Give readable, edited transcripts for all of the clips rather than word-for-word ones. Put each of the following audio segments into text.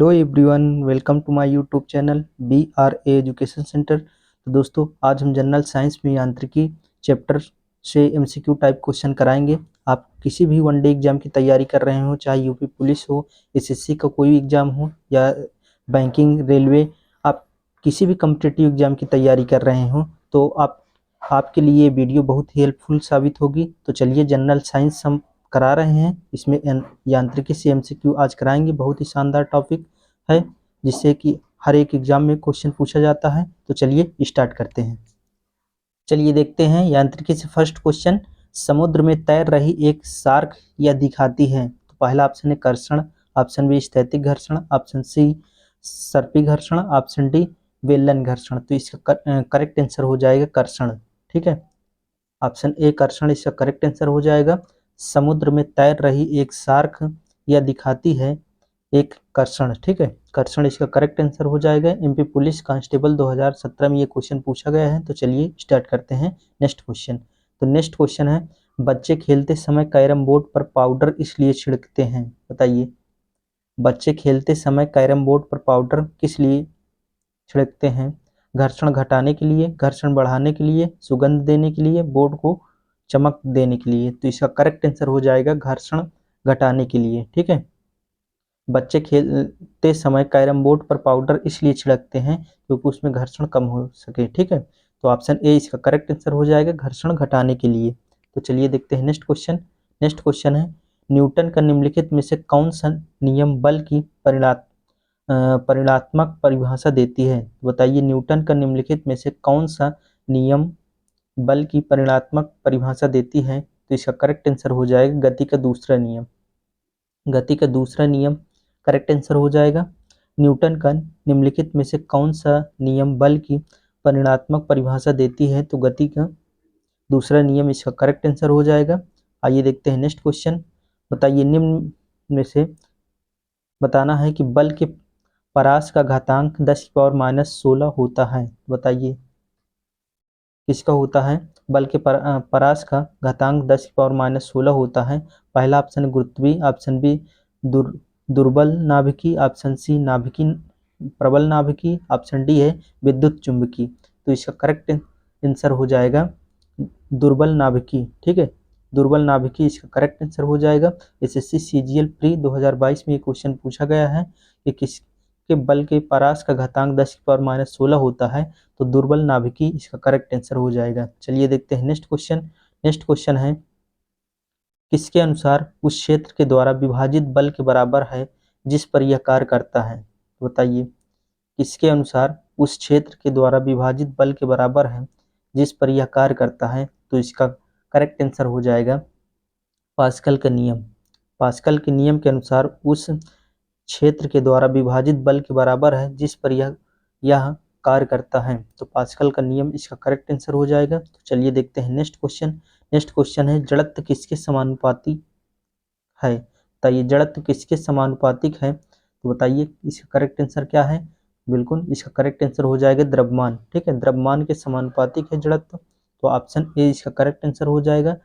Hello everyone, welcome to my YouTube channel BRA education centre. तो दोस्तों, आज हम जनरल साइंस में यांत्रिकी चैप्टर से MCQ टाइप क्वेश्चन कराएंगे। आप किसी भी वनडे एग्जाम की तैयारी कर रहे हो, चाहे यूपी पुलिस हो, SSC का कोई एग्जाम हो या बैंकिंग, रेलवे, आप किसी भी कॉम्पिटिटिव एग्जाम की तैयारी कर रहे हो तो आपके लिए ये वीडियो बहुत ही हेल्पफुल साबित होगी। तो चलिए, जनरल साइंस हम करा रहे हैं, इसमें यांत्रिकी से MCQ आज कराएंगे। बहुत ही शानदार टॉपिक है जिससे कि हर एक एग्जाम में क्वेश्चन पूछा जाता है। तो चलिए स्टार्ट करते हैं। चलिए देखते हैं यांत्रिकी से फर्स्ट क्वेश्चन। समुद्र में तैर रही एक शार्क यह दिखाती है। तो पहला ऑप्शन है कर्षण, ऑप्शन बी स्थैतिक घर्षण, ऑप्शन सी सर्पी घर्षण, ऑप्शन डी बेलन घर्षण। तो इसका करेक्ट आंसर हो जाएगा कर्षण। ठीक है, ऑप्शन ए कर्षण इसका करेक्ट आंसर हो जाएगा। समुद्र में तैर रही एक शार्क यह दिखाती है एक कर्षण। ठीक है, कर्षण इसका करेक्ट आंसर हो जाएगा। MP पुलिस कांस्टेबल 2017 में ये क्वेश्चन पूछा गया है। तो चलिए स्टार्ट करते हैं नेक्स्ट क्वेश्चन। तो नेक्स्ट क्वेश्चन है, बच्चे खेलते समय कैरम बोर्ड पर पाउडर इसलिए छिड़कते हैं। बताइए, बच्चे खेलते समय कैरम बोर्ड पर पाउडर किस लिए छिड़कते हैं? घर्षण घटाने के लिए, घर्षण बढ़ाने के लिए, सुगंध देने के लिए, बोर्ड को चमक देने के लिए। तो इसका करेक्ट आंसर हो जाएगा घर्षण घटाने के लिए। ठीक है, बच्चे खेलते समय कैरम बोर्ड पर पाउडर इसलिए छिड़कते हैं क्योंकि उसमें घर्षण कम हो सके। ठीक है, तो ऑप्शन ए इसका करेक्ट आंसर हो जाएगा घर्षण घटाने के लिए। तो चलिए देखते हैं नेक्स्ट क्वेश्चन। नेक्स्ट क्वेश्चन है, न्यूटन का निम्नलिखित में से कौन सा नियम बल की परिणात्मक परिभाषा देती है? बताइए, न्यूटन का निम्नलिखित में से कौन सा नियम बल की परिणात्मक परिभाषा देती है? तो इसका करेक्ट आंसर हो जाएगा गति का दूसरा नियम। गति का दूसरा नियम करेक्ट आंसर हो जाएगा। न्यूटन का निम्नलिखित में से कौन सा नियम बल की परिणात्मक परिभाषा देती है? तो गति का दूसरा नियम इसका करेक्ट आंसर हो जाएगा। आइए देखते हैं नेक्स्ट क्वेश्चन। बताइए, निम्न में से बताना है कि बल के परास का घातांक 10⁻⁻16 होता है। बताइए किसका होता है? बल के परास का घातांक 10⁻16 होता है। पहला ऑप्शन गुरुत्वीय, ऑप्शन बी दुर्बल नाभिकी, ऑप्शन सी नाभिकी प्रबल नाभिकी, ऑप्शन डी है विद्युत चुंबकी। तो इसका करेक्ट आंसर हो जाएगा दुर्बल नाभिकी। ठीक है, दुर्बल नाभिकी इसका करेक्ट आंसर हो जाएगा। SSC CGL प्री 2022 में ये क्वेश्चन पूछा गया है कि किसके बल के परास का घातांक 10⁻16 होता है? तो दुर्बल नाभिकी इसका करेक्ट आंसर हो जाएगा। चलिए देखते हैं नेक्स्ट क्वेश्चन। नेक्स्ट क्वेश्चन है, किसके अनुसार उस क्षेत्र के द्वारा विभाजित बल के बराबर है जिस पर यह कार्य करता है? बताइए, किसके अनुसार उस क्षेत्र के द्वारा विभाजित बल के बराबर है जिस पर यह कार्य करता है? तो इसका करेक्ट आंसर हो जाएगा पास्कल का नियम। पास्कल के नियम के अनुसार उस क्षेत्र के द्वारा विभाजित बल के बराबर है जिस पर यह कार्य करता है। तो पास्कल का नियम इसका करेक्ट आंसर हो जाएगा। तो चलिए देखते हैं नेक्स्ट क्वेश्चन। नेक्स्ट क्वेश्चन है, जड़त्व किसके समानुपाती है? बताइए, जड़त्व किसके समानुपातिक है? तो बताइए इसका करेक्ट आंसर क्या है? बिल्कुल इसका करेक्ट आंसर हो जाएगा द्रव्यमान। ठीक है, द्रव्यमान के समानुपातिक है जड़त्व। तो ऑप्शन ए इसका करेक्ट आंसर हो जाएगा।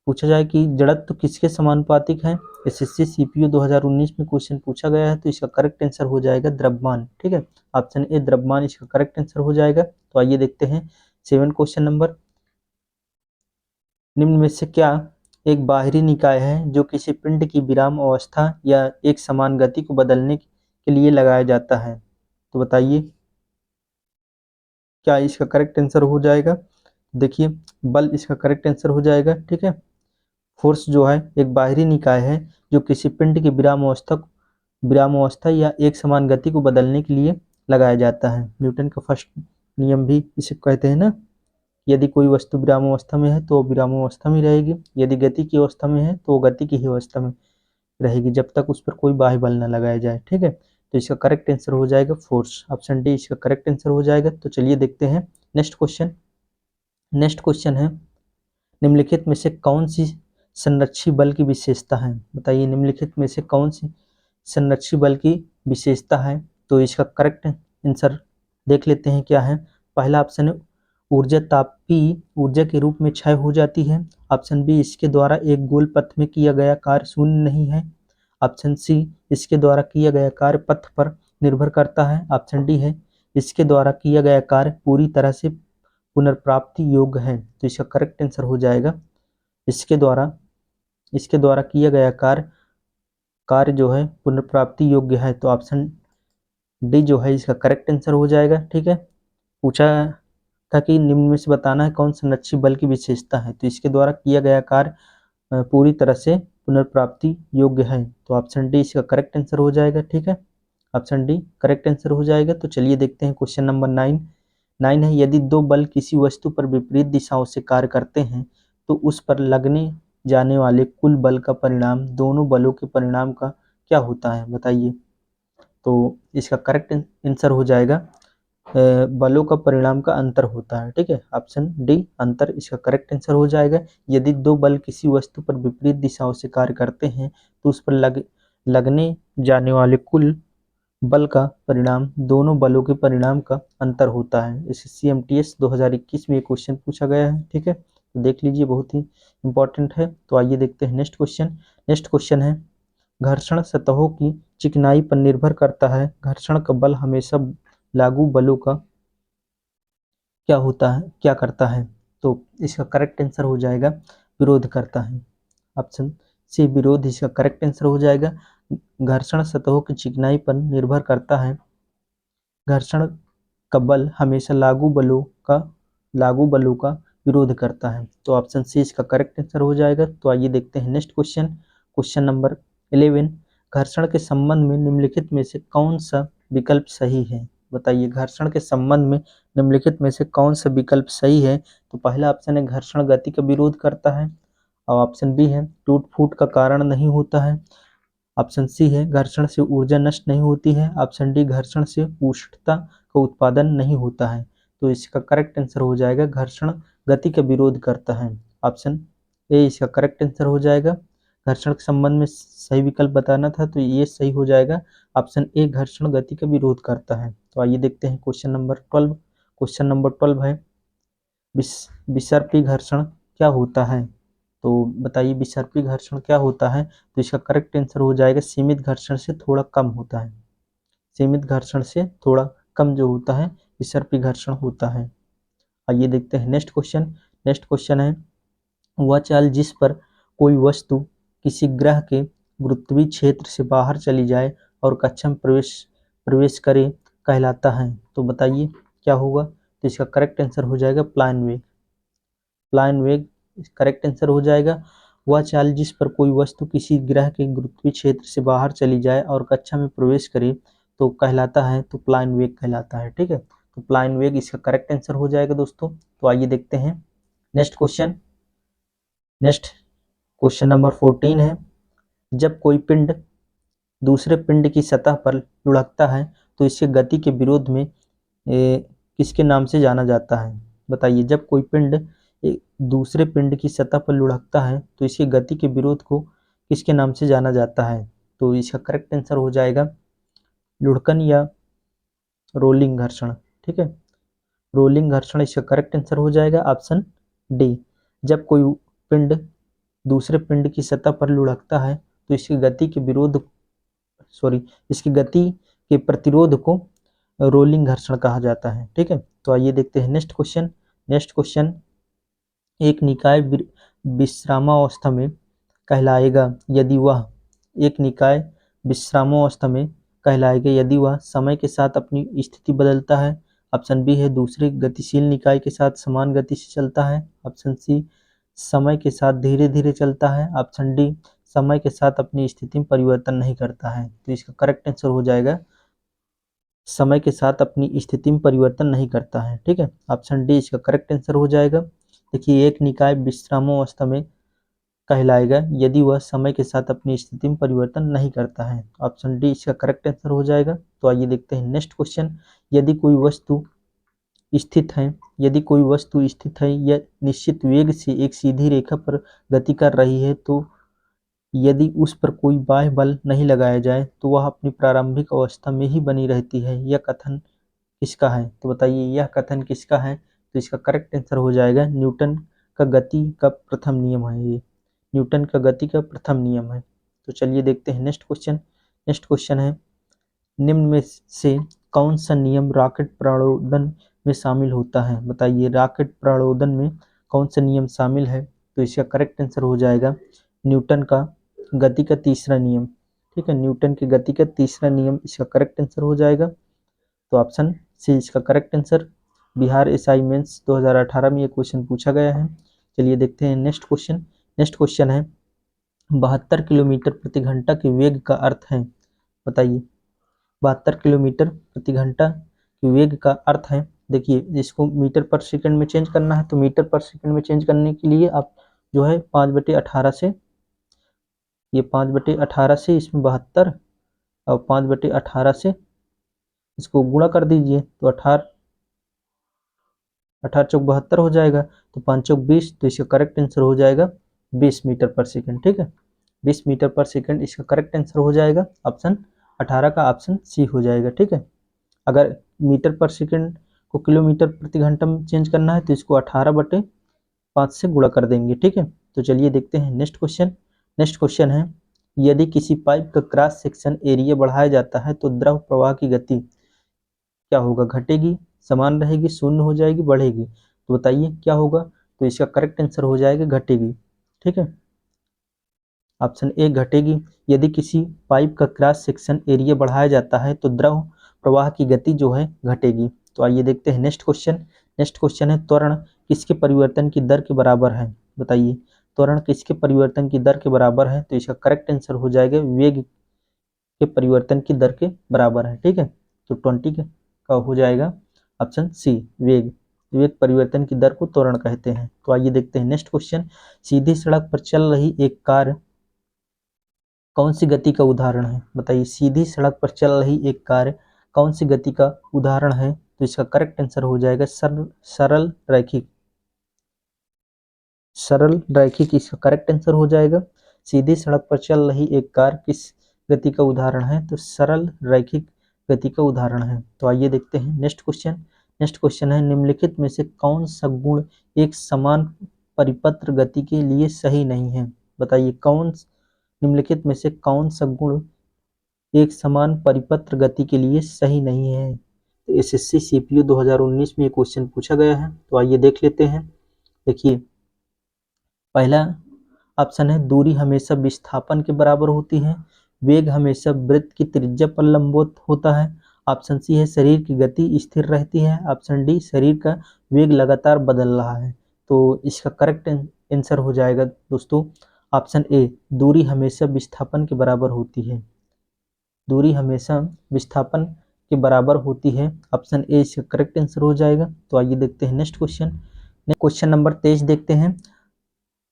पूछा जाए कि जड़त्व किसके समानुपातिक है, SSC CPO 2019 में क्वेश्चन पूछा गया है, तो इसका करेक्ट आंसर हो जाएगा द्रव्यमान। ठीक है, ऑप्शन ए द्रव्यमान इसका करेक्ट आंसर हो जाएगा। तो आइए देखते हैं 7 क्वेश्चन नंबर। निम्न में से क्या एक बाहरी निकाय है जो किसी पिंड की विराम अवस्था या एक समान गति को बदलने के लिए लगाया जाता है? तो बताइए क्या इसका करेक्ट आंसर हो जाएगा? देखिए, बल इसका करेक्ट आंसर हो जाएगा। ठीक है, फोर्स जो है एक बाहरी निकाय है जो किसी पिंड की विराम अवस्था या एक समान गति को बदलने के लिए लगाया जाता है। न्यूटन का फर्स्ट नियम भी इसे कहते हैं ना, यदि कोई वस्तु विराम अवस्था में है तो विराम अवस्था में रहेगी, यदि गति की अवस्था में है तो गति की ही अवस्था में रहेगी जब तक उस पर कोई बाह्य बल न लगाया जाए। ठीक है, तो इसका करेक्ट आंसर हो जाएगा फोर्स। ऑप्शन डी इसका करेक्ट आंसर हो जाएगा। तो चलिए देखते हैं नेक्स्ट क्वेश्चन। नेक्स्ट क्वेश्चन है, निम्नलिखित में से कौन सी संरक्षी बल की विशेषता है? बताइए, निम्नलिखित में से कौन सी संरक्षी बल की विशेषता है? तो इसका करेक्ट आंसर देख लेते हैं क्या है। पहला ऑप्शन है ऊर्जा तापीय ऊर्जा के रूप में क्षय हो जाती है। ऑप्शन बी, इसके द्वारा एक गोल पथ में किया गया कार्य शून्य नहीं है। ऑप्शन सी, इसके द्वारा किया गया कार्य पथ पर निर्भर करता है। ऑप्शन डी है, इसके द्वारा किया गया कार्य पूरी तरह से पुनर्प्राप्ति योग्य है। तो इसका करेक्ट आंसर हो जाएगा इसके द्वारा किया गया कार्य जो है पुनर्प्राप्ति योग्य है। तो ऑप्शन डी जो है इसका करेक्ट आंसर हो जाएगा। ठीक है, पूछा था कि निम्न में से बताना है कौन संरक्षी बल की विशेषता है। तो इसके द्वारा किया गया कार्य पूरी तरह से पुनर्प्राप्ति योग्य है। तो ऑप्शन डी इसका करेक्ट आंसर हो जाएगा। ठीक है, ऑप्शन डी करेक्ट आंसर हो जाएगा। तो चलिए देखते हैं क्वेश्चन नंबर 9 है, यदि दो बल किसी वस्तु पर विपरीत दिशाओं से कार्य करते हैं तो उस पर लगने जाने वाले कुल बल का परिणाम दोनों बलों के परिणाम का क्या होता है, बताइए। तो इसका करेक्ट आंसर हो जाएगा बलों का परिणाम का अंतर होता है। ठीक है, ऑप्शन डी अंतर इसका करेक्ट आंसर हो जाएगा। यदि दो बल किसी वस्तु पर विपरीत दिशाओं से कार्य करते हैं तो उस पर लगने जाने वाले कुल बल का परिणाम दोनों बलों के परिणाम का अंतर होता है। इस CMTS 2021 में ये क्वेश्चन पूछा गया है। ठीक है, तो देख लीजिए, बहुत ही इंपॉर्टेंट है। तो आइए देखते हैं नेक्स्ट क्वेश्चन। नेक्स्ट क्वेश्चन है, घर्षण सतहों की चिकनाई पर निर्भर करता है। घर्षण का बल हमेशा लागू बलों का क्या करता है। तो इसका करेक्ट आंसर हो जाएगा विरोध करता है। ऑप्शन सी विरोध इसका करेक्ट आंसर हो जाएगा। घर्षण सतहों की चिकनाई पर निर्भर करता है। घर्षण का बल हमेशा लागू बलों का विरोध करता है। तो ऑप्शन सी इसका करेक्ट आंसर हो जाएगा। तो आइए देखते हैं नेक्स्ट क्वेश्चन। क्वेश्चन नंबर 11, घर्षण के संबंध में निम्नलिखित में से कौन सा विकल्प सही है, बताइए। घर्षण के संबंध में निम्नलिखित में से कौन सा विकल्प सही है। तो पहला ऑप्शन है घर्षण गति का विरोध करता है, और ऑप्शन बी है टूट फूट का कारण नहीं होता है। ऑप्शन सी है घर्षण से ऊर्जा नष्ट नहीं होती है। ऑप्शन डी घर्षण से उष्णता का उत्पादन नहीं होता है। तो इसका करेक्ट आंसर हो जाएगा घर्षण गति का विरोध करता है। ऑप्शन ए इसका करेक्ट आंसर हो जाएगा। घर्षण के संबंध में सही विकल्प बताना था, तो ये सही हो जाएगा। ऑप्शन ए घर्षण गति का विरोध करता है। तो आइए देखते हैं क्वेश्चन नंबर 12। क्वेश्चन नंबर 12 है, विसर्पी घर्षण क्या होता है। तो बताइए विसर्पी घर्षण क्या होता है। तो इसका करेक्ट आंसर हो जाएगा सीमित घर्षण से थोड़ा कम होता है। सीमित घर्षण से थोड़ा कम जो होता है विसर्पी घर्षण होता है। आइए देखते हैं नेक्स्ट क्वेश्चन। नेक्स्ट क्वेश्चन है, वह चाल जिस पर कोई वस्तु किसी ग्रह के गुरुत्वीय क्षेत्र से बाहर चली जाए और कक्षा में प्रवेश करे कहलाता है। तो बताइए क्या होगा। तो इसका करेक्ट आंसर हो जाएगा प्लायन वेग। प्लायन वेग करेक्ट आंसर हो जाएगा। वह चाल जिस पर कोई वस्तु किसी ग्रह के गुरुत्वीय क्षेत्र से बाहर चली जाए और कक्षा में प्रवेश करे तो कहलाता है, तो प्लायन वेग कहलाता है। ठीक है, तो प्लायन वेग इसका करेक्ट आंसर हो जाएगा दोस्तों। तो आइए देखते हैं next question. Next question number 14 है, जब कोई पिंड दूसरे पिंड की सतह पर लुढ़कता है तो इसके गति के विरोध में किसके नाम से जाना जाता है, बताइए। जब कोई पिंड दूसरे पिंड की सतह पर लुढ़कता है तो इसकी गति के विरोध को किसके नाम से जाना जाता है। तो इसका करेक्ट आंसर हो जाएगा लुढ़कन या रोलिंग घर्षण। ठीक है, रोलिंग घर्षण इसका करेक्ट आंसर हो जाएगा ऑप्शन डी। जब कोई पिंड दूसरे पिंड की सतह पर लुढ़कता है तो इसकी गति के प्रतिरोध को रोलिंग घर्षण कहा जाता है। ठीक है, तो आइए देखते हैं नेक्स्ट क्वेश्चन। नेक्स्ट क्वेश्चन, एक निकाय विश्रामावस्था में कहलाएगा यदि वह समय के साथ अपनी स्थिति बदलता है। ऑप्शन बी है दूसरे गतिशील निकाय के साथ समान गति से चलता है। ऑप्शन सी समय के साथ धीरे धीरे चलता है। ऑप्शन डी समय के साथ अपनी स्थिति में परिवर्तन नहीं करता है। तो इसका करेक्ट आंसर हो जाएगा समय के साथ अपनी स्थिति में परिवर्तन नहीं करता है। ठीक है, ऑप्शन डी इसका करेक्ट आंसर हो जाएगा। देखिए, एक निकाय विश्रामावस्था में कहलाएगा यदि वह समय के साथ अपनी स्थिति में परिवर्तन नहीं करता है। ऑप्शन डी इसका करेक्ट आंसर हो जाएगा। तो आइए देखते हैं नेक्स्ट क्वेश्चन। यदि कोई वस्तु स्थित है या निश्चित वेग से एक सीधी रेखा पर गति कर रही है, तो यदि उस पर कोई बाह्य बल नहीं लगाया जाए तो वह अपनी प्रारंभिक अवस्था में ही बनी रहती है। यह कथन किसका है, तो बताइए यह कथन किसका है। तो इसका करेक्ट आंसर हो जाएगा न्यूटन का गति का प्रथम नियम है। ये न्यूटन का गति का प्रथम नियम है। तो चलिए देखते हैं नेक्स्ट क्वेश्चन। नेक्स्ट क्वेश्चन है, निम्न में से कौन सा नियम रॉकेट प्रणोदन में शामिल होता है? बताइए, रॉकेट प्रणोदन में कौन सा नियम शामिल है? तो इसका करेक्ट आंसर हो जाएगा न्यूटन का गति का तीसरा नियम। ठीक है, न्यूटन की गति का तीसरा नियम इसका करेक्ट आंसर हो जाएगा। तो ऑप्शन सी इसका correct answer. Bihar SI mains 2018 में ये क्वेश्चन पूछा गया है। चलिए देखते हैं नेक्स्ट क्वेश्चन। नेक्स्ट क्वेश्चन है, 72 किलोमीटर प्रति घंटा के वेग का अर्थ है? बताइए, 72 किलोमीटर प्रति घंटा के वेग का अर्थ है, देखिए इसको मीटर पर सेकंड में चेंज करना है, तो मीटर पर सेकंड में चेंज करने के लिए आप जो है 5/18 से, ये 5/18 से इसमें 72 और 5/18 से इसको गुणा कर दीजिए, तो 18 चौक 72 हो जाएगा, तो 5 चौक 20, तो इसका करेक्ट आंसर हो जाएगा 20 मीटर पर सेकंड। ठीक है, 20 मीटर पर सेकंड इसका करेक्ट आंसर हो जाएगा। ऑप्शन 18 का ऑप्शन सी हो जाएगा। ठीक है, अगर मीटर पर सेकंड को किलोमीटर प्रति घंटा में चेंज करना है तो इसको 18/5 से गुणा कर देंगे। ठीक है, तो चलिए देखते हैं नेक्स्ट क्वेश्चन। नेक्स्ट क्वेश्चन है, यदि किसी पाइप का क्रॉस सेक्शन एरिया बढ़ाया जाता है तो द्रव प्रवाह की गति क्या होगा? घटेगी, समान रहेगी, शून्य हो जाएगी, बढ़ेगी? तो बताइए क्या होगा? तो इसका करेक्ट आंसर हो जाएगा घटेगी। ठीक है, ऑप्शन ए घटेगी। यदि किसी पाइप का क्रॉस सेक्शन एरिया बढ़ाया जाता है तो द्रव प्रवाह की गति जो है घटेगी। तो आइए देखते हैं नेक्स्ट क्वेश्चन। नेक्स्ट क्वेश्चन है, त्वरण किसके परिवर्तन की दर के बराबर है? बताइए, त्वरण किसके परिवर्तन की दर के बराबर है? तो इसका करेक्ट आंसर हो जाएगा वेग के परिवर्तन की दर के बराबर है। ठीक है, तो 20 का हो जाएगा ऑप्शन सी वेग। वेग परिवर्तन की दर को त्वरण कहते हैं। तो आइए देखते हैं नेक्स्ट क्वेश्चन। सीधी सड़क पर चल रही एक कार कौन सी गति का उदाहरण है? बताइए, सीधी सड़क पर चल रही एक कार कौन सी गति का उदाहरण है? तो इसका करेक्ट आंसर हो जाएगा सरल रैखिक। सरल रैखिक इसका करेक्ट आंसर हो जाएगा। सीधी सड़क पर चल रही एक कार किस गति का उदाहरण है? तो सरल रैखिक गति का उदाहरण है। तो आइए देखते हैं नेक्स्ट क्वेश्चन। नेक्स्ट क्वेश्चन है, निम्नलिखित में से कौन सा गुण एक समान परिपत्र गति के लिए सही नहीं है? बताइए, निम्नलिखित में से कौन सा गुण एक समान परिपत्र गति के लिए सही नहीं है? तो एसएससी सीपीयू 2019 में ये क्वेश्चन पूछा गया है। तो आइए देख लेते हैं। देखिए, पहला ऑप्शन है, दूरी हमेशा विस्थापन के बराबर होती है। वेग हमेशा वृत्त की त्रिज्या पर लंबवत होता है। ऑप्शन सी है, शरीर की गति स्थिर रहती है। ऑप्शन डी, शरीर का वेग लगातार बदल रहा है। तो इसका करेक्ट आंसर हो जाएगा दोस्तों ऑप्शन ए, दूरी हमेशा विस्थापन के बराबर होती है। दूरी हमेशा विस्थापन के बराबर होती है। ऑप्शन ए इसका करेक्ट आंसर हो जाएगा। तो आइए देखते हैं नेक्स्ट क्वेश्चन। क्वेश्चन नंबर 23 देखते हैं।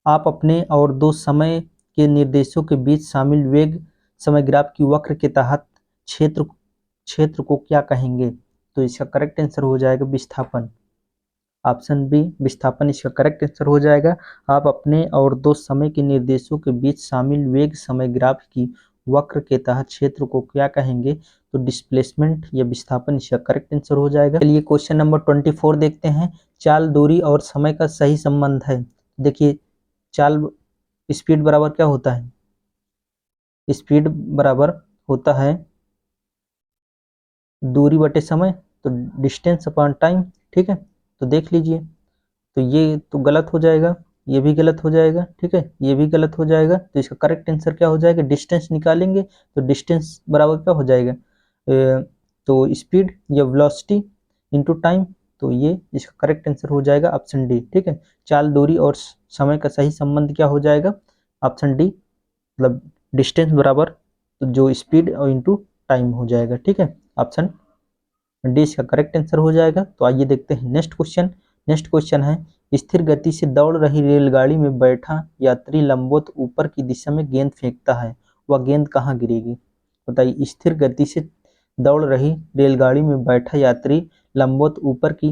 आप अपने और दो समय के निर्देशों के बीच शामिल वेग समय ग्राफ की वक्र के तहत क्षेत्र को क्या कहेंगे? तो इसका करेक्ट आंसर हो जाएगा विस्थापन। ऑप्शन बी विस्थापन इसका करेक्ट आंसर हो जाएगा। आप अपने और दो समय के निर्देशों के बीच शामिल वेग समय ग्राफ की वक्र के तहत क्षेत्र को क्या कहेंगे? तो डिस्प्लेसमेंट या विस्थापन इसका करेक्ट आंसर हो जाएगा। चलिए क्वेश्चन नंबर 24 देखते हैं। चाल, दूरी और समय का सही संबंध है। देखिए, चाल स्पीड बराबर क्या होता है? स्पीड बराबर होता है दूरी बटे समय, तो डिस्टेंस अपॉन टाइम। ठीक है, तो देख लीजिए, तो ये तो गलत हो जाएगा, ये भी गलत हो जाएगा। ठीक है, ये भी गलत हो जाएगा। तो इसका करेक्ट आंसर क्या हो जाएगा? डिस्टेंस निकालेंगे तो डिस्टेंस बराबर क्या हो जाएगा? तो स्पीड या वेलोसिटी इनटू टाइम। तो ये इसका करेक्ट आंसर हो जाएगा ऑप्शन डी। ठीक है, चाल, दूरी और समय का सही संबंध क्या हो जाएगा? ऑप्शन डी, मतलब डिस्टेंस बराबर तो जो स्पीड और इनटू टाइम हो जाएगा। ठीक है, ऑप्शन डी इसका करेक्ट आंसर हो जाएगा। तो आइए देखते हैं नेक्स्ट क्वेश्चन। नेक्स्ट क्वेश्चन है, स्थिर गति से दौड़ रही रेलगाड़ी में बैठा यात्री लंबवत ऊपर की दिशा में गेंद फेंकता है, वह गेंद कहाँ गिरेगी? बताइए, स्थिर गति से दौड़ रही रेलगाड़ी में बैठा यात्री लंबवत ऊपर की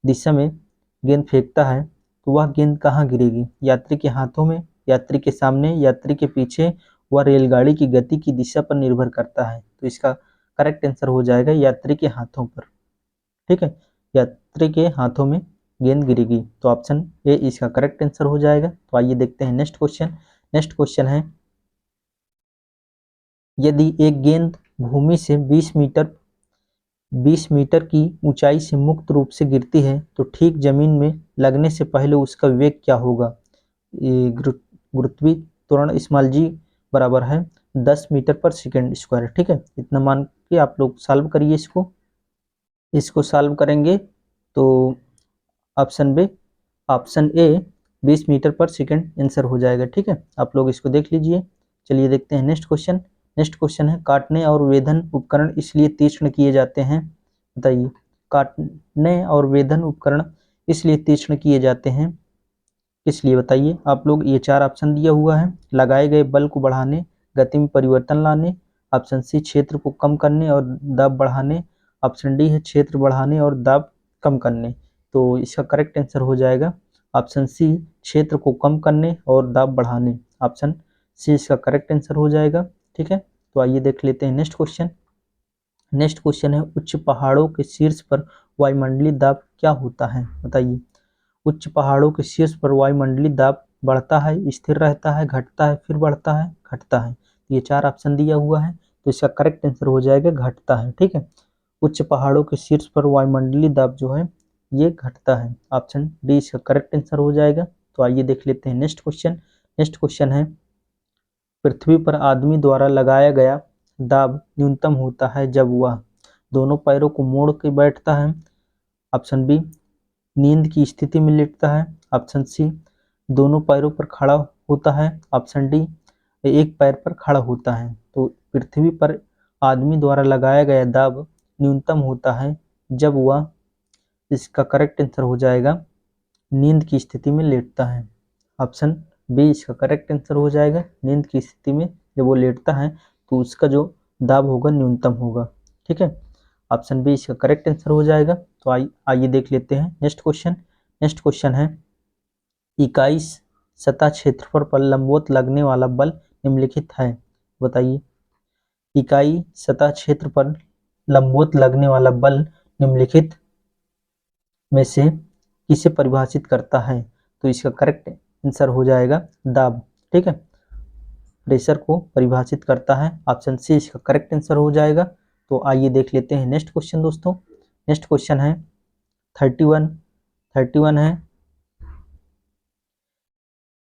दिशा में गेंद फेंकता है, तो वह गेंद कहाँ गिरेगी? यात्री के हाथों में, यात्री के सामने, यात्री के पीछे, वह रेलगाड़ी की गति की दिशा पर निर्भर करता है। तो इसका करेक्ट आंसर हो जाएगा यात्री के हाथों पर। ठीक है, यात्री के हाथों में गेंद गिरेगी। तो ऑप्शन ए इसका करेक्ट आंसर हो जाएगा। तो आइए देखते हैं नेक्स्ट क्वेश्चन। नेक्स्ट क्वेश्चन है, यदि एक गेंद भूमि से 20 मीटर की ऊंचाई से मुक्त रूप से गिरती है तो ठीक जमीन में लगने से पहले उसका वेग क्या होगा। ये गुरुत्वीय त्वरण स्मॉल जी बराबर है 10 मीटर पर सेकंड स्क्वायर। ठीक है, इतना मान के आप लोग सॉल्व करिए इसको सॉल्व करेंगे तो ऑप्शन ए 20 मीटर पर सेकंड आंसर हो जाएगा। ठीक है, आप लोग इसको देख लीजिए। चलिए देखते हैं नेक्स्ट क्वेश्चन। नेक्स्ट क्वेश्चन है काटने और वेधन उपकरण इसलिए तीक्ष्ण किए जाते हैं। बताइए, काटने और वेधन उपकरण इसलिए तीक्ष्ण किए जाते हैं, इसलिए बताइए आप लोग। ये 4 ऑप्शन दिया हुआ है। लगाए गए बल को बढ़ाने, गति में परिवर्तन लाने, ऑप्शन सी क्षेत्र को कम करने और दाब बढ़ाने, ऑप्शन डी है क्षेत्र बढ़ाने और दाब कम करने। तो इसका करेक्ट आंसर हो जाएगा ऑप्शन सी क्षेत्र को कम करने और दाब बढ़ाने। ऑप्शन सी इसका करेक्ट आंसर हो जाएगा। ठीक है, तो आइए देख लेते हैं नेक्स्ट क्वेश्चन। नेक्स्ट क्वेश्चन है उच्च पहाड़ों के शीर्ष पर वायुमंडलीय दाब क्या होता है। बताइए, उच्च पहाड़ों के शीर्ष पर वायुमंडलीय दाब बढ़ता है, स्थिर रहता है, घटता है, फिर बढ़ता है, घटता है। ये 4 ऑप्शन दिया हुआ है, तो इसका करेक्ट आंसर हो जाएगा घटता है। ठीक है, उच्च पहाड़ों के शीर्ष पर वायुमंडलीय दाब जो है ये घटता है। ऑप्शन डी इसका करेक्ट आंसर हो जाएगा। तो आइए देख लेते हैं नेक्स्ट क्वेश्चन। नेक्स्ट क्वेश्चन है पृथ्वी पर आदमी द्वारा लगाया गया दाब न्यूनतम होता है जब वह दोनों पैरों को मोड़ के बैठता है, ऑप्शन बी नींद की स्थिति में लेटता है, ऑप्शन सी दोनों पैरों पर खड़ा होता है, ऑप्शन डी एक पैर पर खड़ा होता है। तो पृथ्वी पर आदमी द्वारा लगाया गया दाब न्यूनतम होता है जब वह, इसका करेक्ट आंसर हो जाएगा नींद की स्थिति में लेटता है। ऑप्शन बी इसका करेक्ट आंसर हो जाएगा। नींद की स्थिति में जब वो लेटता है तो उसका जो दाब होगा न्यूनतम होगा। ठीक है, ऑप्शन बी इसका करेक्ट आंसर हो जाएगा। तो आइए देख लेते हैं नेक्स्ट क्वेश्चन। नेक्स्ट क्वेश्चन है इकाई सतह क्षेत्रफल पर लंबवत लगने वाला बल निम्नलिखित है। बताइए, इकाई सतह क्षेत्र पर लंबवत लगने वाला बल निम्नलिखित में से किसे परिभाषित करता है। तो इसका करेक्ट आंसर हो जाएगा दाब। ठीक है, प्रेशर को परिभाषित करता है। ऑप्शन सी इसका करेक्ट आंसर हो जाएगा। तो आइए देख लेते हैं नेक्स्ट क्वेश्चन दोस्तों। नेक्स्ट क्वेश्चन है 31 है,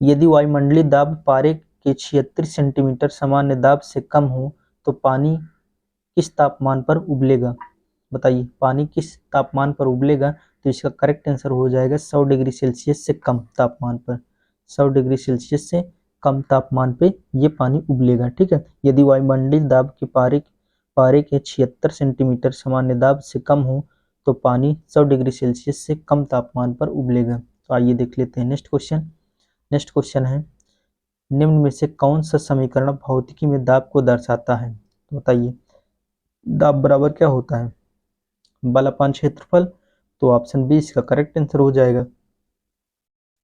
यदि वायुमंडलीय दाब पारे के 76 सेंटीमीटर सामान्य दाब से कम हो तो पानी किस तापमान पर उबलेगा। बताइए, पानी किस तापमान पर उबलेगा। तो इसका करेक्ट आंसर हो जाएगा 100 डिग्री सेल्सियस से कम तापमान पर। 100 डिग्री सेल्सियस से कम तापमान पे ये पानी उबलेगा। ठीक है, यदि वायुमंडलीय दाब के पारे के 76 सेंटीमीटर सामान्य दाब से कम हो तो पानी 100 डिग्री सेल्सियस से कम तापमान पर उबलेगा। तो आइए देख लेते हैं नेक्स्ट क्वेश्चन। नेक्स्ट क्वेश्चन है निम्न में से कौन सा समीकरण भौतिकी में दाब को दर्शाता है। तो बताइए, दाब बराबर क्या होता है, बल अपान क्षेत्रफल। तो ऑप्शन बी इसका करेक्ट आंसर हो जाएगा।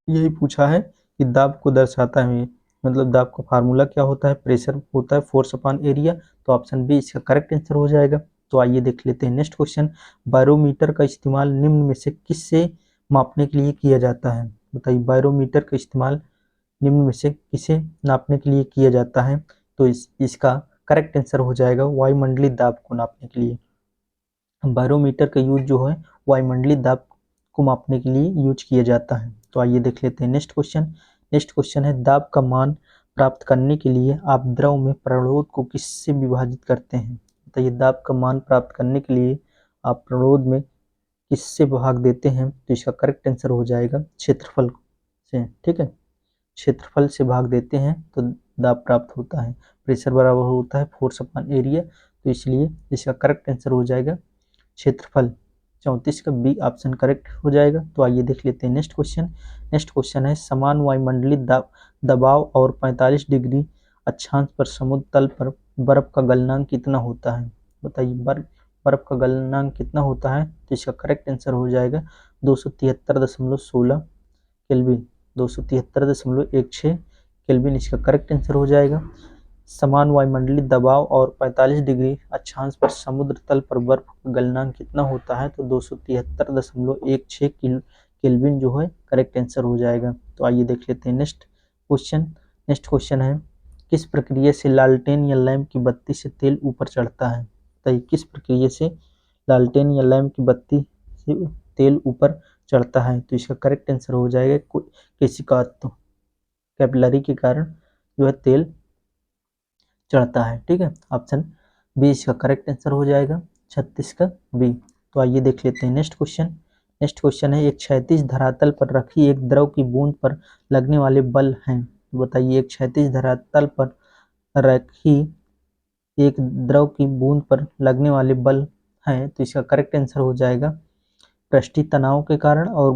यही पूछा है कि दाब को दर्शाता है, मतलब दाब का फार्मूला क्या होता है, प्रेशर होता है फोर्स अपान एरिया। तो ऑप्शन बी इसका करेक्ट आंसर हो जाएगा। तो आइए देख लेते हैं नेक्स्ट क्वेश्चन। बैरोमीटर का इस्तेमाल निम्न में से किससे मापने के लिए किया जाता है। बताइए, बैरोमीटर का इस्तेमाल निम्न में से किसे नापने के लिए किया जाता है। तो इसका करेक्ट आंसर हो जाएगा वायुमंडलीय दाब को नापने के लिए। बैरोमीटर का यूज जो है वायुमंडलीय दाब को मापने के लिए यूज किया जाता है। तो आइए देख लेते हैं नेक्स्ट क्वेश्चन। नेक्स्ट क्वेश्चन है दाब का मान प्राप्त करने के लिए आप द्रव में प्रणोद को किससे विभाजित करते हैं। बताइए, दाब का मान प्राप्त करने के लिए आप प्रणोद में किससे भाग देते हैं। तो इसका करेक्ट आंसर हो जाएगा क्षेत्रफल से। ठीक है, क्षेत्रफल से भाग देते हैं तो दाब प्राप्त होता है। प्रेशर बराबर होता है फोर्स अपॉन एरिया, तो इसलिए इसका करेक्ट आंसर हो जाएगा क्षेत्रफल। 34 का बी ऑप्शन करेक्ट हो जाएगा। तो आइए देख लेते हैं नेक्स्ट क्वेश्चन। नेक्स्ट क्वेश्चन है समान वायुमंडलीय दबाव और 45 डिग्री अक्षांश पर समुद्र तल पर बर्फ का गलनांक कितना होता है। बताइए, बर्फ का गलनांक कितना होता है। तो इसका करेक्ट आंसर हो जाएगा 273.16 केल्विन। 273.16 केल्विन इसका करेक्ट आंसर हो जाएगा। समान वायुमंडलीय दबाव और 45 डिग्री अक्षांश पर समुद्र तल पर बर्फ का गलनांक कितना होता है। तो 273.16 केल्विन जो है करेक्ट आंसर हो जाएगा। तो आइए देख लेते हैं नेक्स्ट क्वेश्चन। नेक्स्ट क्वेश्चन है किस प्रक्रिया से लालटेन या लैंप की बत्ती से तेल ऊपर चढ़ता है? बताइए किस प्रक्रिया से लालटेन या लैंप की बत्ती से तेल ऊपर चढ़ता है? तो इसका करेक्ट आंसर हो जाएगा किसी का कैपिलरी के कारण जो है तेल चढ़ता है। ठीक है, ऑप्शन बी इसका करेक्ट आंसर हो जाएगा, 36 का बी। तो आइए देख लेते हैं नेक्स्ट क्वेश्चन। नेक्स्ट क्वेश्चन है, एक क्षैतिज धरातल पर रखी एक द्रव की बूंद पर लगने वाले बल हैं। तो बताइए एक क्षैतिज धरातल पर रखी एक द्रव की बूंद पर लगने वाले बल हैं, तो इसका करेक्ट आंसर हो जाएगा पृष्ठीय तनाव के कारण और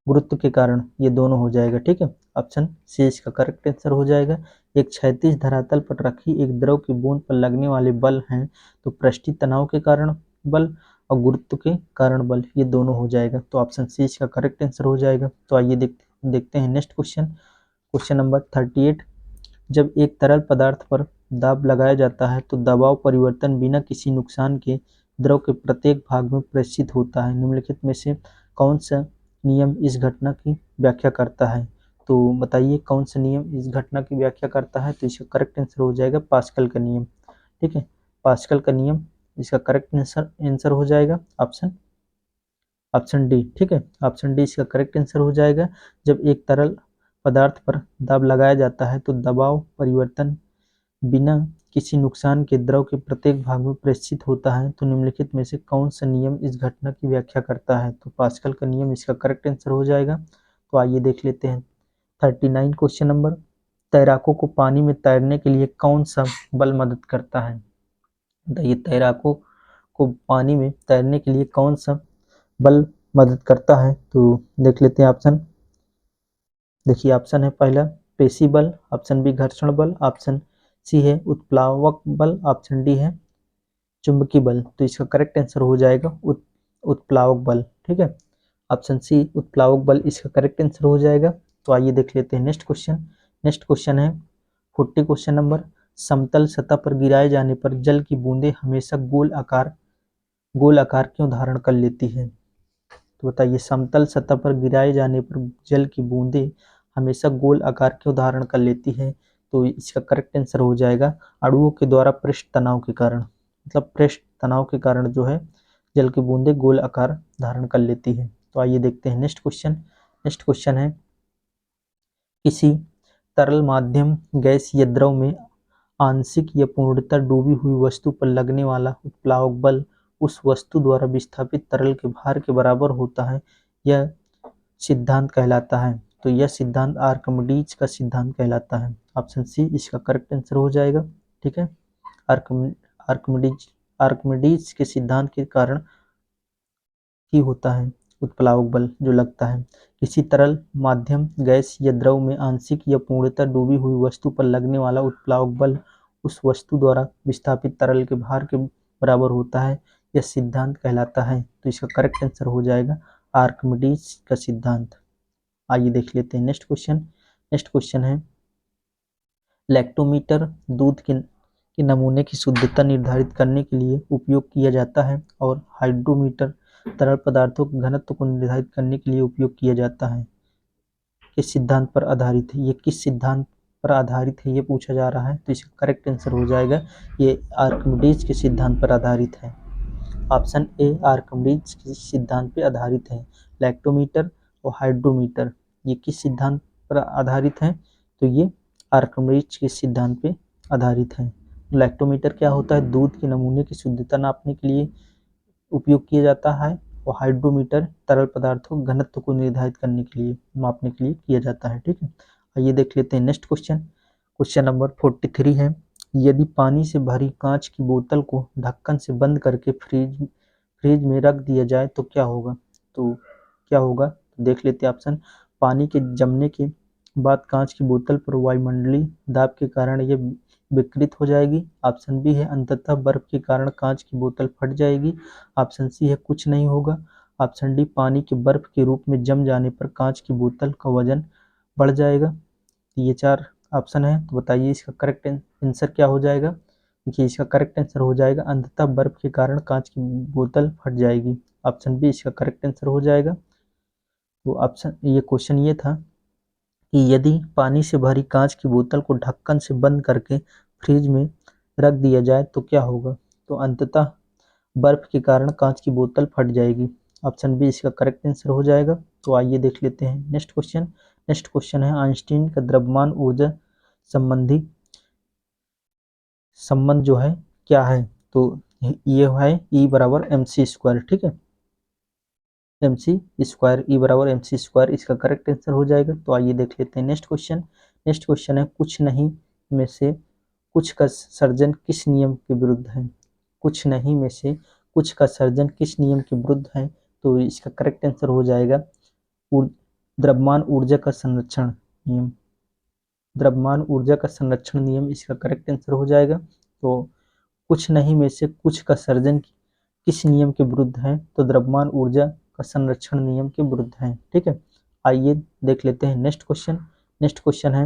गुरुत्व के कारण, ये दोनों हो जाएगा। ठीक है, ऑप्शन सी इसका करेक्ट आंसर हो जाएगा। एक क्षैतिज धरातल पर रखी एक द्रव की बूंद पर लगने वाले बल हैं, तो पृष्ठीय तनाव के कारण बल और गुरुत्व के कारण बल, ये दोनों हो जाएगा। तो ऑप्शन सी इसका करेक्ट आंसर हो जाएगा। तो आइए देखते हैं नेक्स्ट क्वेश्चन। क्वेश्चन नंबर 38, जब एक तरल पदार्थ पर दाब लगाया जाता है तो दबाव परिवर्तन बिना किसी नुकसान के द्रव के प्रत्येक भाग में प्रेषित होता है। निम्नलिखित में से कौन सा नियम इस घटना की व्याख्या करता है? तो बताइए कौन सा नियम इस घटना की व्याख्या करता है? तो इसका करेक्ट आंसर हो जाएगा पास्कल का नियम। ठीक है, पास्कल का नियम इसका करेक्ट आंसर हो जाएगा, ऑप्शन डी। ठीक है, ऑप्शन डी इसका करेक्ट आंसर हो जाएगा। जब एक तरल पदार्थ पर दाब लगाया जाता है तो दबाव परिवर्तन बिना किसी नुकसान के द्रव के प्रत्येक भाग में प्रेषित होता है। तो निम्नलिखित में से कौन सा नियम इस घटना की व्याख्या करता है? तो पास्कल का नियम इसका करेक्ट आंसर हो जाएगा। तो आइए देख लेते हैं 39 क्वेश्चन नंबर, तैराकों को पानी में तैरने के लिए कौन सा बल मदद करता है? बताइए तैराकों को पानी में तैरने के लिए कौन सा बल मदद करता है? तो देख लेते हैं ऑप्शन। देखिए ऑप्शन है पहला पेशी बल, ऑप्शन बी घर्षण बल, ऑप्शन सी है उत्प्लावक बल, ऑप्शन डी है चुंबकीय बल। तो इसका करेक्ट आंसर हो जाएगा उत्प्लावक बल। ठीक है, ऑप्शन सी उत्प्लावक बल इसका करेक्ट आंसर हो जाएगा। तो आइए देख लेते हैं नेक्स्ट क्वेश्चन। नेक्स्ट क्वेश्चन है 40 क्वेश्चन नंबर, समतल सतह पर गिराए जाने पर जल की बूंदें हमेशा गोल आकार क्यों धारण कर लेती है? तो बताइए समतल सतह पर गिराए जाने पर जल की बूंदें हमेशा गोल आकार क्यों धारण कर लेती है? तो इसका करेक्ट आंसर हो जाएगा अणुओं के द्वारा पृष्ठ तनाव के कारण, मतलब पृष्ठ तनाव के कारण जो है जल की बूंदें गोल आकार धारण कर लेती है। तो आइए देखते हैं नेक्स्ट क्वेश्चन। नेक्स्ट क्वेश्चन है, किसी तरल माध्यम गैस या द्रव में आंशिक या पूर्णतः डूबी हुई वस्तु पर लगने वाला उत्प्लावक बल उस वस्तु द्वारा विस्थापित तरल के भार के बराबर होता है, यह सिद्धांत कहलाता है। तो यह सिद्धांत आर्किमिडीज का सिद्धांत कहलाता है। ऑप्शन सी इसका करेक्ट आंसर हो जाएगा। ठीक है, आर्किमिडीज के सिद्धांत के कारण ही होता है उत्प्लावक बल जो लगता है। किसी तरल माध्यम गैस या द्रव में आंशिक या पूर्णतः डूबी हुई वस्तु पर लगने वाला उत्प्लावक बल उस वस्तु द्वारा विस्थापित तरल के भार के बराबर होता है, यह सिद्धांत कहलाता है। तो इसका करेक्ट आंसर हो जाएगा आर्किमिडीज का सिद्धांत। आइए देख लेते हैं नेक्स्ट क्वेश्चन। नेक्स्ट क्वेश्चन है, लैक्टोमीटर दूध के नमूने की शुद्धता निर्धारित करने के लिए उपयोग किया जाता है और हाइड्रोमीटर तरल पदार्थों के घनत्व को निर्धारित करने के लिए उपयोग किया जाता है। किस सिद्धांत पर आधारित है? ये किस सिद्धांत पर आधारित है ये पूछा जा रहा है। तो इसका करेक्ट आंसर हो जाएगा ये आर्किमिडीज के सिद्धांत पर आधारित है। ऑप्शन ए आर्किमिडीज के सिद्धांत पर आधारित है। लैक्टोमीटर और हाइड्रोमीटर ये किस सिद्धांत पर आधारित है? तो ये आर्किमिडीज के सिद्धांत पे आधारित है। लैक्टोमीटर क्या होता है? दूध के नमूने की शुद्धता नापने के लिए उपयोग किया जाता है और हाइड्रोमीटर तरल पदार्थों के घनत्व को निर्धारित करने के लिए मापने के लिए किया जाता है। ठीक है, आइए देख लेते हैं नेक्स्ट क्वेश्चन। क्वेश्चन नंबर 43 है, यदि पानी से भरी कांच की बोतल को ढक्कन से बंद करके फ्रिज में रख दिया जाए तो क्या होगा? तो क्या होगा तो देख लेते हैं ऑप्शन। पानी के जमने के बाद कांच की बोतल पर वायुमंडलीय दाब के कारण यह विकृत हो जाएगी। ऑप्शन बी है अंततः बर्फ के कारण कांच की बोतल फट जाएगी। ऑप्शन सी है कुछ नहीं होगा। ऑप्शन डी पानी के बर्फ के रूप में जम जाने पर कांच की बोतल का वजन बढ़ जाएगा। ये 4 ऑप्शन है, तो बताइए इसका करेक्ट आंसर क्या हो जाएगा? देखिए इसका करेक्ट आंसर हो जाएगा अंततः बर्फ के कारण कांच की बोतल फट जाएगी। ऑप्शन बी इसका करेक्ट आंसर हो जाएगा। तो ऑप्शन ये क्वेश्चन ये था कि यदि पानी से भरी कांच की बोतल को ढक्कन से बंद करके फ्रिज में रख दिया जाए तो क्या होगा? तो अंततः बर्फ के कारण कांच की बोतल फट जाएगी। ऑप्शन बी इसका करेक्ट आंसर हो जाएगा। तो आइए देख लेते हैं नेक्स्ट क्वेश्चन। नेक्स्ट क्वेश्चन है आइंस्टीन का द्रव्यमान ऊर्जा संबंधी संबंध जो है क्या है? तो ये है E बराबर mc²। ठीक है, mc², E बराबर mc², इसका करेक्ट आंसर हो जाएगा। तो आइए देख लेते हैं नेक्स्ट क्वेश्चन। नेक्स्ट क्वेश्चन है कुछ नहीं में से कुछ का सर्जन किस नियम के विरुद्ध है? कुछ नहीं में से कुछ का सर्जन किस नियम के विरुद्ध है? तो इसका करेक्ट आंसर हो जाएगा द्रव्यमान ऊर्जा का संरक्षण नियम। द्रव्यमान ऊर्जा का संरक्षण नियम इसका करेक्ट आंसर हो जाएगा। तो कुछ नहीं में से कुछ का सर्जन किस नियम के विरुद्ध है? तो द्रव्यमान ऊर्जा का संरक्षण नियम के विरुद्ध है। ठीक है, आइए देख लेते हैं नेक्स्ट क्वेश्चन। नेक्स्ट क्वेश्चन है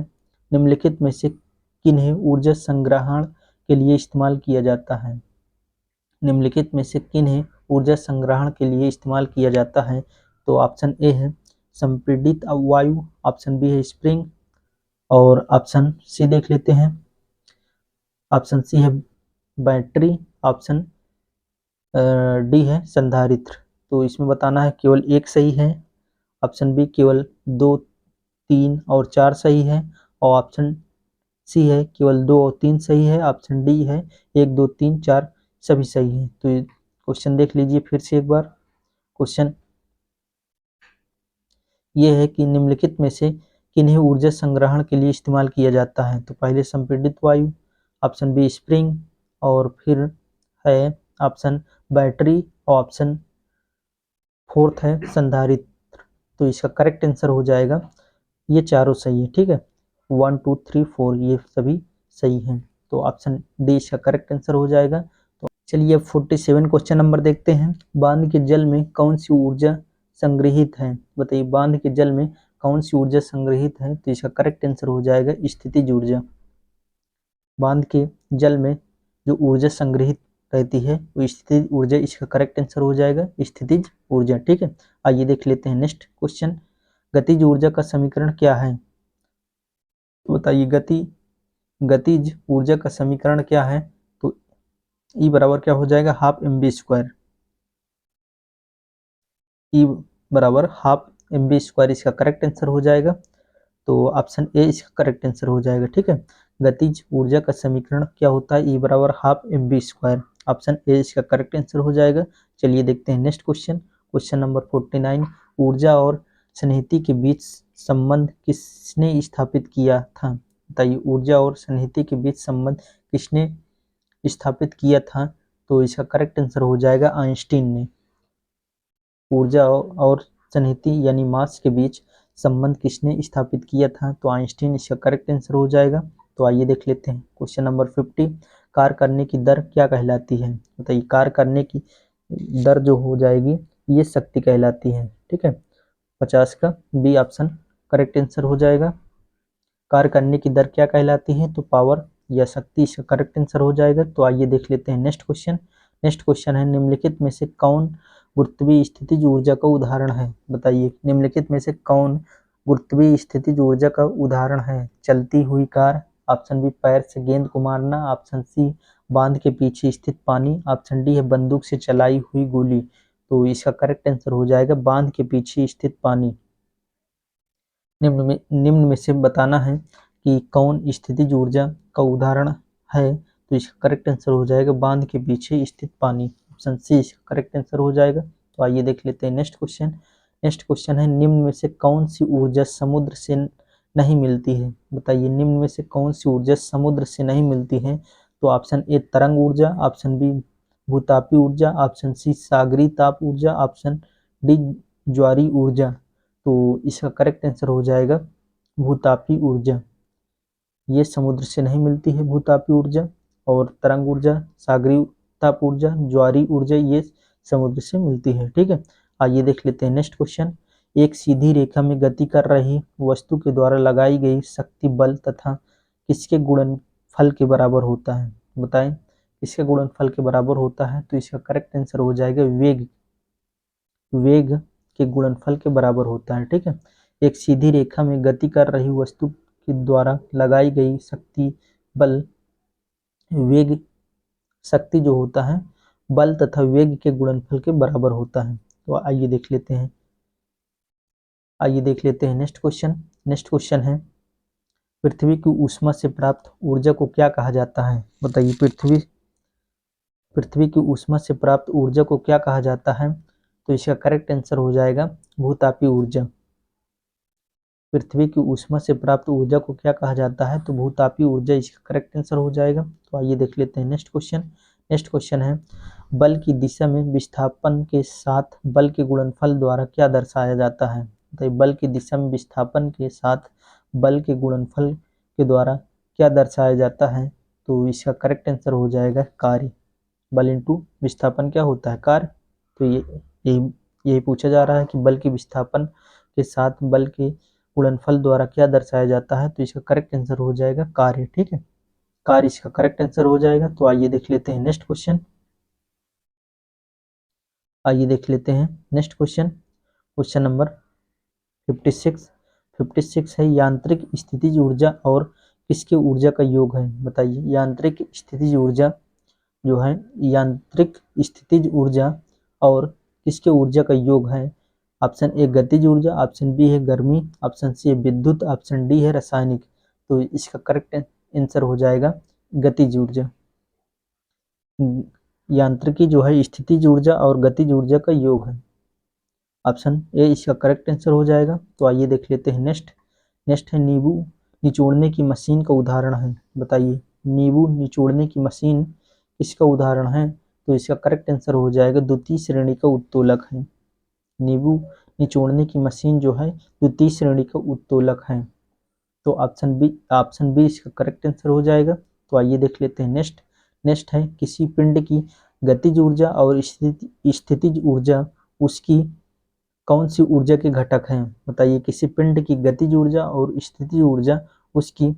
निम्नलिखित में से किन्हें ऊर्जा संग्रहण के लिए इस्तेमाल किया जाता है? निम्नलिखित में से किन्हें ऊर्जा संग्रहण के लिए इस्तेमाल किया जाता है? तो ऑप्शन ए है संपीड़ित वायु, ऑप्शन बी है स्प्रिंग, और ऑप्शन सी देख लेते हैं। ऑप्शन सी है बैटरी, ऑप्शन डी है संधारित्र। तो इसमें बताना है केवल एक सही है, ऑप्शन बी केवल 2, 3 और 4 सही है, और ऑप्शन सी है केवल 2 और 3 सही है, ऑप्शन डी है 1, 2, 3, 4 सभी सही है। तो क्वेश्चन देख लीजिए फिर से एक बार। क्वेश्चन ये है कि निम्नलिखित में से किन्हें ऊर्जा संग्रहण के लिए इस्तेमाल किया जाता है? तो पहले संपीड़ित वायु, ऑप्शन बी स्प्रिंग, और फिर है ऑप्शन बैटरी, और ऑप्शन फोर्थ है संधारित्र। तो इसका करेक्ट आंसर हो जाएगा ये चारों सही है। ठीक है, 1, 2, 3, 4 ये सभी सही हैं। तो ऑप्शन डी इसका करेक्ट आंसर हो जाएगा। तो चलिए 47 क्वेश्चन नंबर देखते हैं। बांध के जल में कौन सी ऊर्जा संग्रहित है? बताइए बांध के जल में कौन सी ऊर्जा संग्रहित है? तो इसका करेक्ट आंसर हो जाएगा स्थितिज ऊर्जा। बांध के जल में जो ऊर्जा संग्रहित रहती है वो स्थितिज ऊर्जा, इसका करेक्ट आंसर हो जाएगा स्थितिज ऊर्जा। ठीक है, आइए देख लेते हैं नेक्स्ट क्वेश्चन। गतिज ऊर्जा का समीकरण क्या है? तो बताइए गतिज ऊर्जा का समीकरण क्या है? तो ई बराबर क्या हो जाएगा ½ mv²। ई बराबर ½ mv², इसका करेक्ट आंसर हो जाएगा। तो ऑप्शन ए इसका करेक्ट आंसर हो जाएगा। ठीक है, गतिज ऊर्जा का समीकरण क्या होता है? ई बराबर ½ mv²। ऑप्शन ए इसका करेक्ट आंसर हो जाएगा। चलिए देखते हैं नेक्स्ट क्वेश्चन। क्वेश्चन नंबर 49, ऊर्जा और सन्निहित के बीच संबंध किसने स्थापित किया था? बताइए ऊर्जा और सन्निहित के बीच संबंध किसने स्थापित किया था? तो इसका करेक्ट आंसर हो जाएगा आइंस्टीन ने। ऊर्जा और सन्निहित यानी मास के बीच संबंध किसने स्थापित किया था? तो आइंस्टीन इसका करेक्ट आंसर हो जाएगा। तो आइए देख लेते हैं क्वेश्चन नंबर 50, कार्य करने की दर क्या कहलाती है? बताइए कार्य करने की दर जो हो जाएगी ये शक्ति कहलाती है। ठीक है, 50 का बी ऑप्शन करेक्ट आंसर हो जाएगा। कार्य करने की दर क्या कहलाती है? तो पावर या शक्ति, इसका करेक्ट आंसर हो जाएगा। तो आइए देख लेते हैं नेक्स्ट क्वेश्चन। नेक्स्ट क्वेश्चन है निम्नलिखित में से कौन गुरुत्वीय स्थितिज ऊर्जा का उदाहरण है? बताइए निम्नलिखित में से कौन गुरुत्वीय स्थितिज ऊर्जा का उदाहरण है? चलती हुई कार, ऑप्शन बी पैर से गेंद को मारना, ऑप्शन सी बांध के पीछे स्थित पानी, ऑप्शन डी है बंदूक से चलाई हुई गोली। तो इसका करेक्ट आंसर हो जाएगा बांध के पीछे स्थित पानी। निम्न में से बताना है कि कौन स्थितिज ऊर्जा का उदाहरण है? तो इसका करेक्ट आंसर हो जाएगा बांध के पीछे स्थित पानी। ऑप्शन सी इसका करेक्ट आंसर हो जाएगा। तो आइए देख लेते हैं नेक्स्ट क्वेश्चन। नेक्स्ट क्वेश्चन है निम्न में से कौन सी ऊर्जा समुद्र से नहीं मिलती है? बताइए निम्न में से कौन सी ऊर्जा समुद्र से नहीं मिलती है? तो ऑप्शन ए तरंग ऊर्जा, ऑप्शन बी भूतापी ऊर्जा, ऑप्शन सी सागरी ताप ऊर्जा, ऑप्शन डी ज्वारी ऊर्जा। तो इसका करेक्ट आंसर हो जाएगा भूतापी ऊर्जा। ये समुद्र से नहीं मिलती है भूतापी ऊर्जा, और तरंग ऊर्जा, सागरी ताप ऊर्जा, ज्वारी ऊर्जा ये समुद्र से मिलती है। ठीक है, आइए देख लेते हैं नेक्स्ट क्वेश्चन। एक सीधी रेखा में गति कर रही वस्तु के द्वारा लगाई गई शक्ति बल तथा किसके गुणनफल के बराबर होता है? बताएं किसके गुणनफल के बराबर होता है? तो इसका करेक्ट आंसर हो जाएगा वेग के गुणनफल के बराबर होता है। ठीक है, एक सीधी रेखा में गति कर रही वस्तु के द्वारा लगाई गई शक्ति बल वेग शक्ति जो होता है बल तथा वेग के गुणनफल के बराबर होता है। तो आइए देख लेते हैं नेक्स्ट क्वेश्चन है पृथ्वी की ऊष्मा से प्राप्त ऊर्जा को क्या कहा जाता है? बताइए, पृथ्वी की ऊष्मा से प्राप्त ऊर्जा को क्या कहा जाता है? तो इसका करेक्ट आंसर हो जाएगा भूतापीय ऊर्जा। पृथ्वी की ऊष्मा से प्राप्त ऊर्जा को क्या कहा जाता है? तो भूतापीय ऊर्जा इसका करेक्ट आंसर हो जाएगा। तो आइए देख लेते हैं नेक्स्ट क्वेश्चन है बल की दिशा में विस्थापन के साथ बल के गुणनफल द्वारा क्या दर्शाया जाता है? तो बल की दिशा में विस्थापन के साथ बल के गुणनफल के द्वारा क्या दर्शाया जाता है? तो इसका करेक्ट आंसर हो जाएगा कार्य। बल इंटू विस्थापन क्या होता है? कार्य। तो यही पूछा जा रहा है कि बल की विस्थापन के साथ बल के गुणनफल द्वारा क्या दर्शाया जाता है? तो इसका करेक्ट आंसर हो जाएगा कार्य। ठीक है, कार्य इसका करेक्ट आंसर हो जाएगा। तो आइए देख लेते हैं नेक्स्ट क्वेश्चन नंबर 56 है यांत्रिक स्थितिज ऊर्जा और किसकी ऊर्जा का योग है? बताइए, यांत्रिक स्थितिज ऊर्जा जो है यांत्रिक स्थितिज ऊर्जा और किसके ऊर्जा का योग है? ऑप्शन ए गतिज ऊर्जा, ऑप्शन बी है गर्मी, ऑप्शन सी है विद्युत, ऑप्शन डी है रासायनिक। तो इसका करेक्ट आंसर हो जाएगा गतिज ऊर्जा। यांत्रिकी जो है स्थितिज ऊर्जा और गतिज ऊर्जा का योग है। ऑप्शन ए इसका करेक्ट आंसर हो जाएगा। तो आइए देख लेते हैं नेक्स्ट है नींबू निचोड़ने की मशीन का उदाहरण है। बताइए, नींबू निचोड़ने की मशीन किसका उदाहरण है? तो इसका करेक्ट आंसर हो जाएगा द्वितीय श्रेणी का उत्तोलक है। नींबू निचोड़ने की मशीन जो है द्वितीय श्रेणी का उत्तोलक है। तो ऑप्शन बी इसका करेक्ट आंसर हो जाएगा। तो आइए देख लेते हैं नेक्स्ट है किसी पिंड की गतिज ऊर्जा और स्थितिज ऊर्जा उसकी कौन सी ऊर्जा के घटक हैं? बताइए, किसी पिंड की गतिज ऊर्जा और स्थितिज ऊर्जा उसकी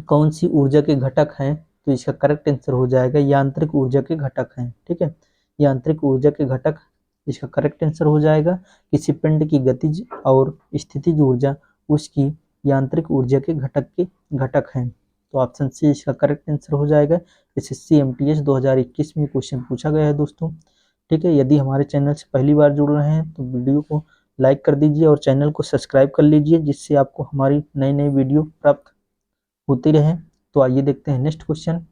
कौन सी ऊर्जा के घटक हैं? तो इसका करेक्ट आंसर हो जाएगा यांत्रिक ऊर्जा के घटक हैं। ठीक है, यांत्रिक ऊर्जा के घटक इसका करेक्ट आंसर हो जाएगा। किसी पिंड की गतिज और स्थितिज ऊर्जा उसकी यांत्रिक ऊर्जा के घटक हैं। तो ऑप्शन सी इसका करेक्ट आंसर हो जाएगा। एसएससी एमटीएस 2021 में क्वेश्चन पूछा गया है दोस्तों। ठीक है, यदि हमारे चैनल से पहली बार जुड़ रहे हैं तो वीडियो को लाइक कर दीजिए और चैनल को सब्सक्राइब कर लीजिए, जिससे आपको हमारी नई वीडियो प्राप्त होती रहे। तो आइए देखते हैं नेक्स्ट क्वेश्चन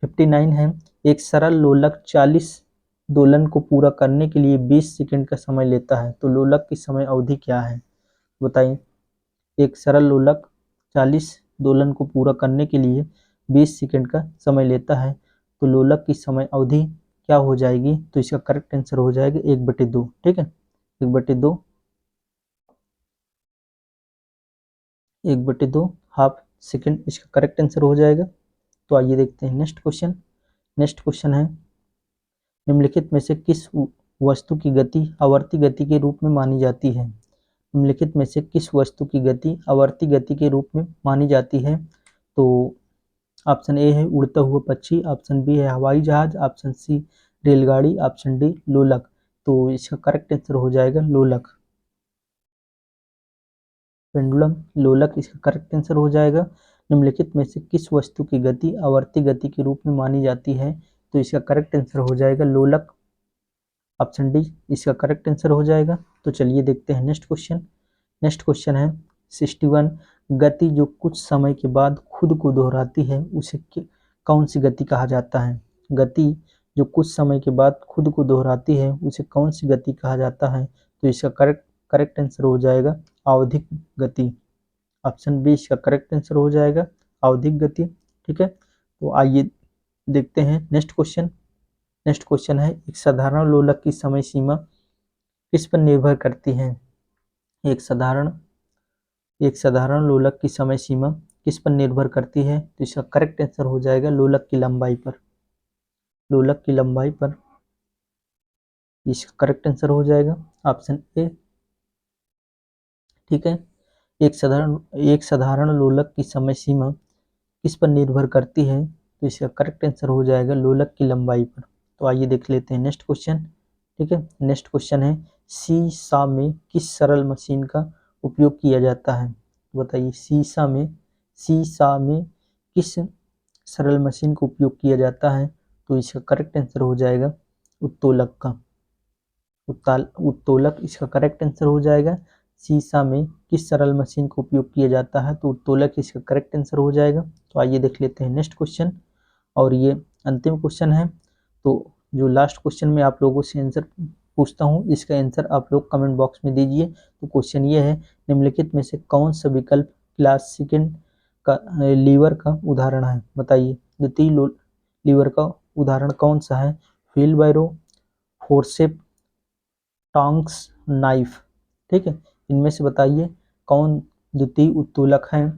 59 है एक सरल लोलक 40 दोलन को पूरा करने के लिए 20 सेकंड का समय लेता है। तो लोलक की समय अवधि क्या है? बताइए, एक सरल लोलक 40 दोलन को पूरा करने के लिए 20 सेकंड का समय लेता है। तो लोलक की समय अवधि क्या हो जाएगी? तो इसका करेक्ट आंसर हो जाएगा 1/2। ठीक है, 1/2 हाफ सेकंड इसका करेक्ट आंसर हो जाएगा। तो आइए देखते हैं नेक्स्ट क्वेश्चन है निम्नलिखित में से किस वस्तु की गति आवर्ती गति के रूप में मानी जाती है? निम्नलिखित में से किस वस्तु की गति आवर्ती गति के रूप में मानी जाती है? तो ऑप्शन ए है उड़ता हुआ पक्षी, ऑप्शन बी है हवाई जहाज, ऑप्शन सी रेलगाड़ी, ऑप्शन डी लोलक। तो इसका करेक्ट आंसर हो जाएगा लोलक। पेंडुलम लोलक इसका करेक्ट आंसर हो जाएगा। निम्नलिखित में से किस वस्तु की गति आवर्ती गति के रूप में मानी जाती है? तो इसका करेक्ट आंसर हो जाएगा लोलक। ऑप्शन डी इसका करेक्ट आंसर हो जाएगा। तो चलिए देखते हैं नेक्स्ट क्वेश्चन है 61 गति जो कुछ समय के बाद खुद को दोहराती है उसे कौन सी गति कहा जाता है? गति जो कुछ समय के बाद खुद को दोहराती है उसे कौन सी गति कहा जाता है? तो इसका करेक्ट आंसर हो जाएगा आवधिक गति। ऑप्शन बी इसका करेक्ट आंसर हो जाएगा आवधिक गति। ठीक है, तो आइए देखते हैं नेक्स्ट क्वेश्चन है एक साधारण लोलक की समय सीमा किस पर निर्भर करती है? एक साधारण लोलक की समय सीमा किस पर निर्भर करती है? तो इसका करेक्ट आंसर हो जाएगा लोलक की लंबाई पर। इसका करेक्ट आंसर हो जाएगा ऑप्शन ए। ठीक है, एक साधारण लोलक की समय सीमा किस पर निर्भर करती है? तो इसका करेक्ट आंसर हो जाएगा लोलक की लंबाई पर। तो आइए देख लेते हैं नेक्स्ट क्वेश्चन। ठीक है, नेक्स्ट क्वेश्चन है सीसा में किस सरल मशीन का उपयोग किया जाता है? बताइए सीसा में किस सरल मशीन का उपयोग किया जाता है? तो इसका करेक्ट आंसर हो जाएगा उत्तोलक का। उत्तोलक इसका करेक्ट आंसर हो जाएगा। सीसा में किस सरल मशीन का उपयोग किया जाता है? तो उत्तोलक इसका करेक्ट आंसर हो जाएगा। तो आइए देख लेते हैं नेक्स्ट क्वेश्चन, और ये अंतिम क्वेश्चन है। तो जो लास्ट क्वेश्चन में आप लोगों से आंसर पूछता हूँ, इसका आंसर आप लोग कमेंट बॉक्स में दीजिए। तो क्वेश्चन ये है, निम्नलिखित में से कौन सा विकल्प क्लास सेकंड का लीवर का उदाहरण है? बताइए, द्वितीय लीवर का उदाहरण कौन सा है? व्हील बैरो, फोर्सेप, टॉन्ग्स, नाइफ। ठीक है, इनमें से बताइए कौन द्वितीय उत्तोलक है?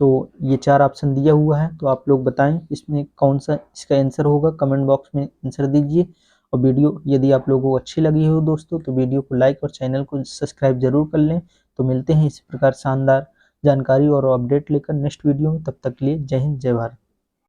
तो ये 4 ऑप्शन दिया हुआ है, तो आप लोग बताएं इसमें कौन सा इसका आंसर होगा। कमेंट बॉक्स में आंसर दीजिए। और वीडियो यदि आप लोगों को अच्छी लगी हो दोस्तों, तो वीडियो को लाइक और चैनल को सब्सक्राइब जरूर कर लें। तो मिलते हैं इसी प्रकार शानदार जानकारी और अपडेट लेकर नेक्स्ट वीडियो में। तब तक के लिए जय हिंद, जय भारत।